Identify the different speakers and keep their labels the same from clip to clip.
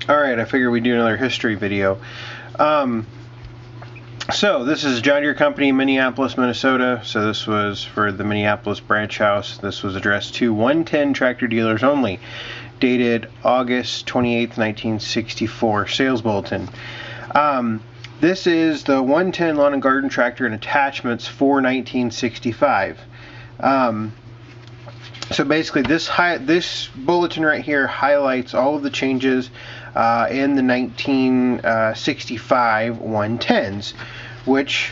Speaker 1: Alright, I figured we'd do another history video. So this is John Deere Company, Minneapolis, Minnesota. So this was for the Minneapolis branch house. This was addressed to 110 tractor dealers only. Dated August 28th, 1964. Sales bulletin. This is the 110 lawn and garden tractor and attachments for 1965. So basically this bulletin right here highlights all of the changes in the 1965 110s, which,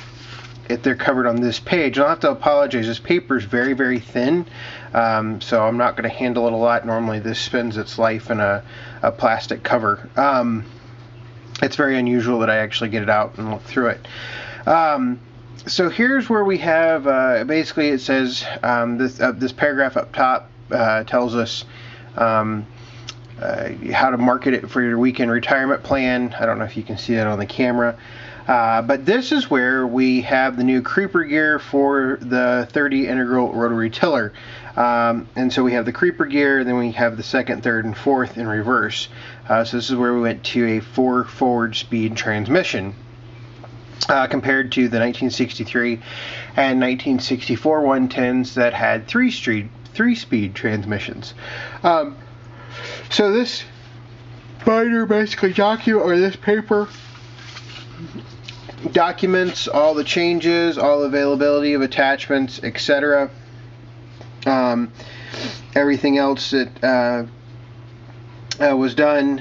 Speaker 1: if they're covered on this page, I'll have to apologize. This paper is very, very thin, so I'm not going to handle it a lot. Normally this spends its life in a plastic cover. It's very unusual that I actually get it out and look through it. So here's where we have, basically it says, this paragraph up top tells us how to market it for your weekend retirement plan. I don't know if you can see that on the camera. But this is where we have the new creeper gear for the 30 integral rotary tiller. And so we have the creeper gear, then we have the second, third, and fourth in reverse. So this is where we went to a 4-forward speed transmission. Compared to the 1963 and 1964 110s that had three-speed transmissions. So this binder basically this paper documents all the changes, all the availability of attachments, etc. Everything else that was done,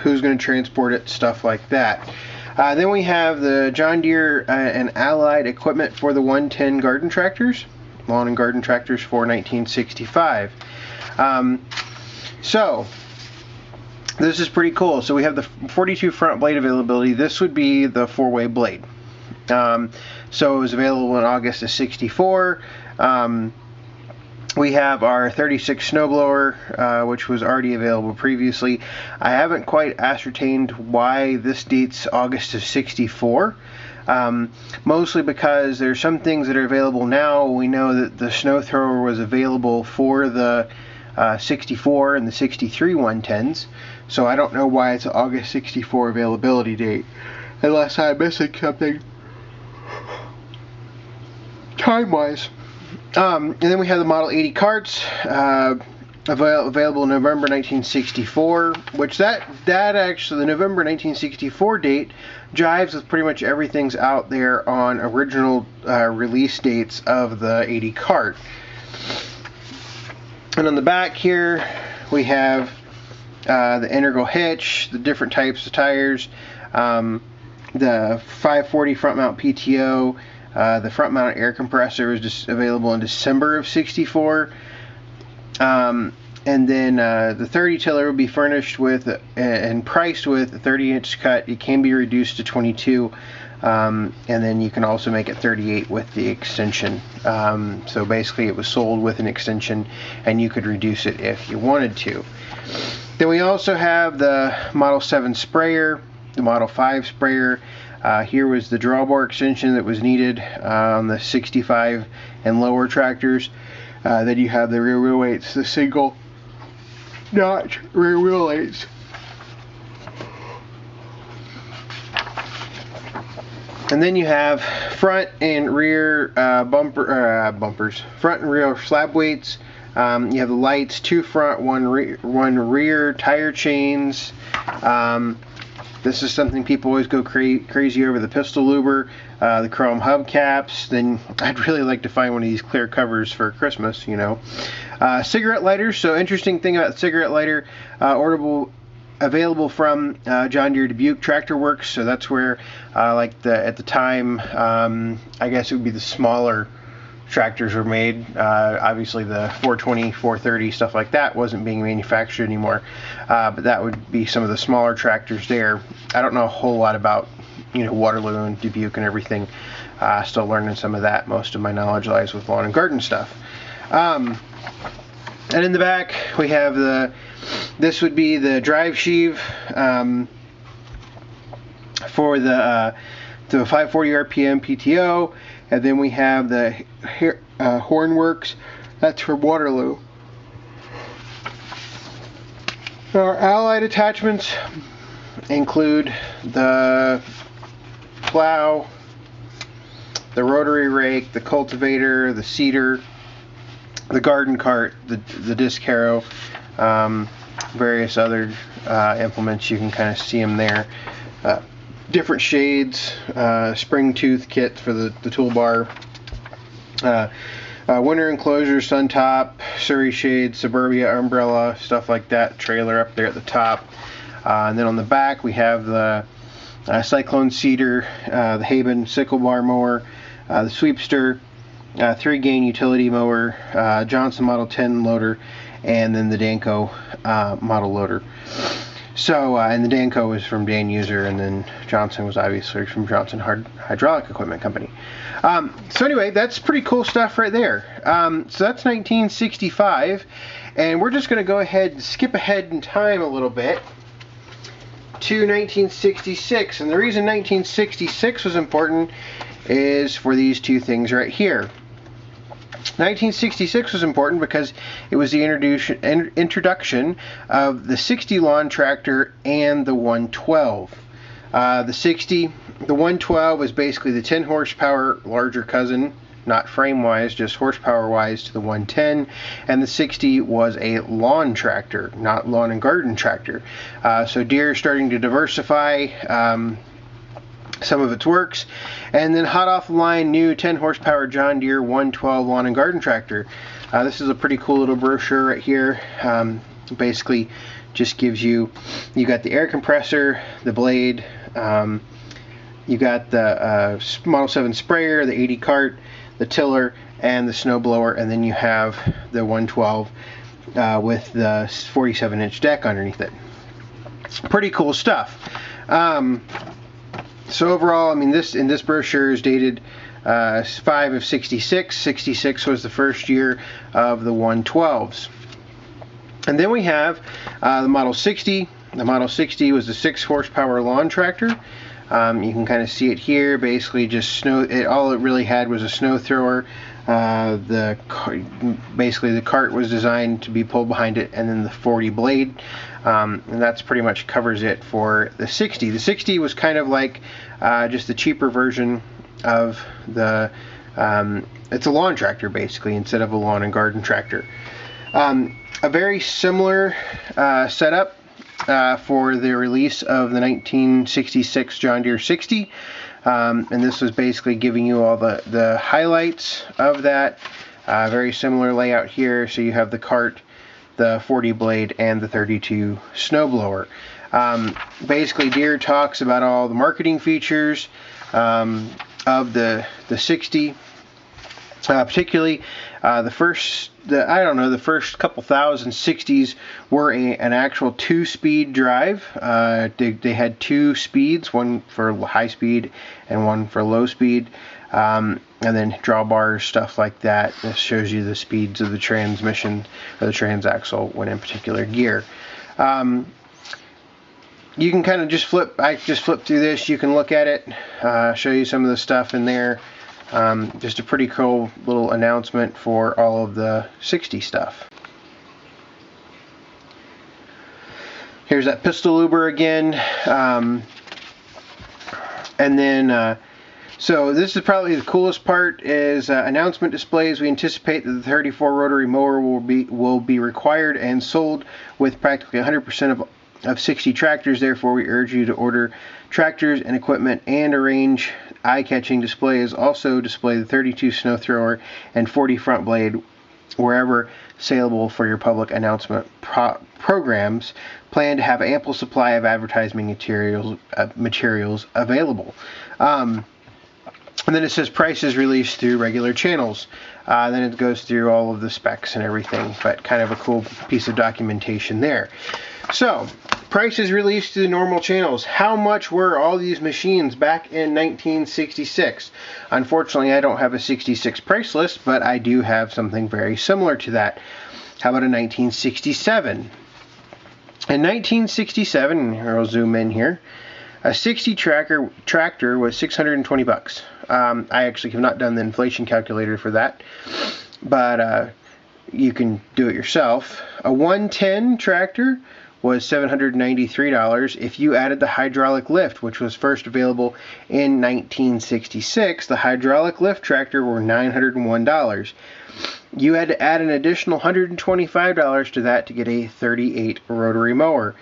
Speaker 1: who's going to transport it, stuff like that. Then we have the John Deere and Allied equipment for the 110 garden tractors, lawn and garden tractors for 1965. So this is pretty cool. So we have the 42 front blade availability. This would be the 4-way blade. So it was available in August of 64. We have our 36 snowblower, which was already available previously. I haven't quite ascertained why this dates August of 64. Mostly because there's some things that are available now. We know that the snow thrower was available for the 64 and the 63 110s. So I don't know why it's an August 64 availability date, unless I'm missing something time-wise. And then we have the Model 80 carts, available in November 1964, which that actually, the November 1964 date jives with pretty much everything's out there on original release dates of the 80 cart. And on the back here, we have the integral hitch, the different types of tires, the 540 front mount PTO. The front mounted air compressor was just available in December of 64. And then the 30 tiller will be furnished with and priced with a 30-inch cut. It can be reduced to 22, and then you can also make it 38 with the extension. So basically it was sold with an extension, and you could reduce it if you wanted to. Then we also have the Model 7 sprayer, the Model 5 sprayer. Here was the drawbar extension that was needed on the 65 and lower tractors. Then you have the rear wheel weights, the single notch rear wheel weights. And then you have front and rear bumpers, front and rear slab weights. You have the lights, 2 front, 1 rear, tire chains. This is something people always go crazy over, the pistol luber, the chrome hubcaps. Then I'd really like to find one of these clear covers for Christmas, you know. Cigarette lighters. So interesting thing about the cigarette lighter, available from John Deere Dubuque Tractor Works. So that's where, at the time, I guess it would be the smaller tractors were made. Obviously the 420, 430, stuff like that wasn't being manufactured anymore, but that would be some of the smaller tractors there. I don't know a whole lot about, you know, Waterloo and Dubuque and everything. Still learning some of that. Most of my knowledge lies with lawn and garden stuff. And in the back we have this would be the drive sheave for the 540 RPM PTO. And then we have the Hornworks. That's for Waterloo. Our allied attachments include the plow, the rotary rake, the cultivator, the seeder, the garden cart, the disc harrow, various other implements. You can kind of see them there. Different shades, spring tooth kit for the toolbar, winter enclosure, sun top, Surrey shade, Suburbia umbrella, stuff like that, trailer up there at the top. And then on the back we have the Cyclone seeder, the Haben sickle bar mower, the Sweepster, 3-gain utility mower, Johnson Model 10 loader, and then the Danco model loader. So, and the Danco was from Dan User, and then Johnson was obviously from Johnson Hydraulic Equipment Company. So anyway, that's pretty cool stuff right there. So that's 1965, and we're just going to go ahead and skip ahead in time a little bit to 1966. And the reason 1966 was important is for these two things right here. 1966 was important because it was the introduction of the 60 lawn tractor and the 112. The 112 was basically the 10 horsepower larger cousin, not frame-wise, just horsepower-wise to the 110, and the 60 was a lawn tractor, not lawn and garden tractor. So Deere is starting to diversify some of its works, and then hot off the line, new 10 horsepower John Deere 112 lawn and garden tractor. This is a pretty cool little brochure right here. Basically just gives you got the air compressor, the blade, you got the Model 7 sprayer, the 80 cart, the tiller, and the snow blower, and then you have the 112 with the 47-inch deck underneath it. Pretty cool stuff. So overall, I mean, this brochure is dated 5 of 66. 66 was the first year of the 112s. And then we have the Model 60. The Model 60 was the 6 horsepower lawn tractor. You can kind of see it here. Basically, just all it really had was a snow thrower. Basically the cart was designed to be pulled behind it, and then the 40 blade, and that's pretty much covers it for the 60. The 60 was kind of like just the cheaper version of the it's a lawn tractor basically instead of a lawn and garden tractor. A very similar setup for the release of the 1966 John Deere 60. And this was basically giving you all the highlights of that. Very similar layout here. So you have the cart, the 40 blade, and the 32 snowblower. Basically, Deere talks about all the marketing features of the 60. Particularly the first couple thousand 60s were an actual 2-speed drive. They had 2 speeds, one for high speed and one for low speed, and then drawbars, stuff like that. This shows you the speeds of the transmission or the transaxle when in particular gear. You can kind of just flip. I just flipped through this. You can look at it, show you some of the stuff in there. Just a pretty cool little announcement for all of the 60 stuff. Here's that pistol luber again. And then, so this is probably the coolest part is announcement displays. We anticipate that the 34 rotary mower will be required and sold with practically 100% of 60 tractors. Therefore, we urge you to order tractors and equipment and arrange eye-catching displays. Also display the 32 snow thrower and 40 front blade wherever saleable for your public announcement programs. Plan to have ample supply of advertising materials available. And then it says prices released through regular channels. Then it goes through all of the specs and everything, but kind of a cool piece of documentation there. So, prices released to the normal channels. How much were all these machines back in 1966? Unfortunately, I don't have a 66 price list, but I do have something very similar to that. How about a 1967? In 1967, here I'll zoom in here, a 60 tractor was 620 bucks. I actually have not done the inflation calculator for that, but you can do it yourself. A 110 tractor was $793. If you added the hydraulic lift, which was first available in 1966, the hydraulic lift tractor were $901. You had to add an additional $125 to that to get a 38 rotary mower.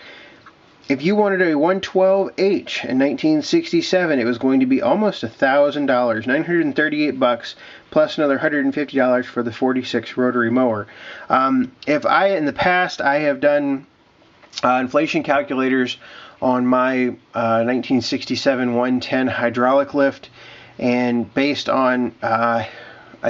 Speaker 1: If you wanted a 112H in 1967, it was going to be almost $1,000, $938 plus another $150 for the 46 rotary mower. In the past, I have done inflation calculators on my 1967 110 hydraulic lift, and based on I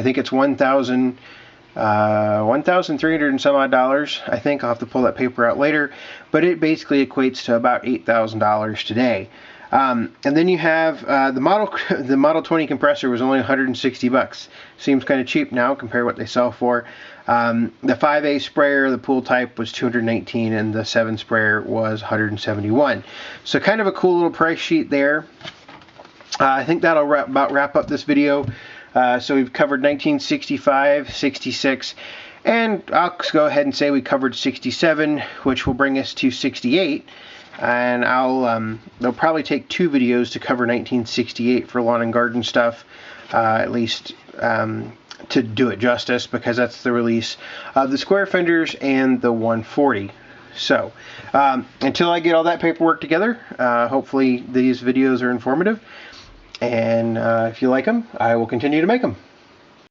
Speaker 1: think it's $1,300 and some odd dollars. I think I'll have to pull that paper out later, but it basically equates to about $8,000 today. And then you have the Model 20 compressor was only $160. Seems kind of cheap now compared to what they sell for. The 5A sprayer, the pool type, was $219, and the 7 sprayer was $171. So kind of a cool little price sheet there. I think that'll wrap up this video. So we've covered 1965, 66, and I'll go ahead and say we covered 67, which will bring us to 68. And they'll probably take 2 videos to cover 1968 for lawn and garden stuff, at least to do it justice, because that's the release of the square fenders and the 140. So until I get all that paperwork together, hopefully these videos are informative. And if you like them, I will continue to make them.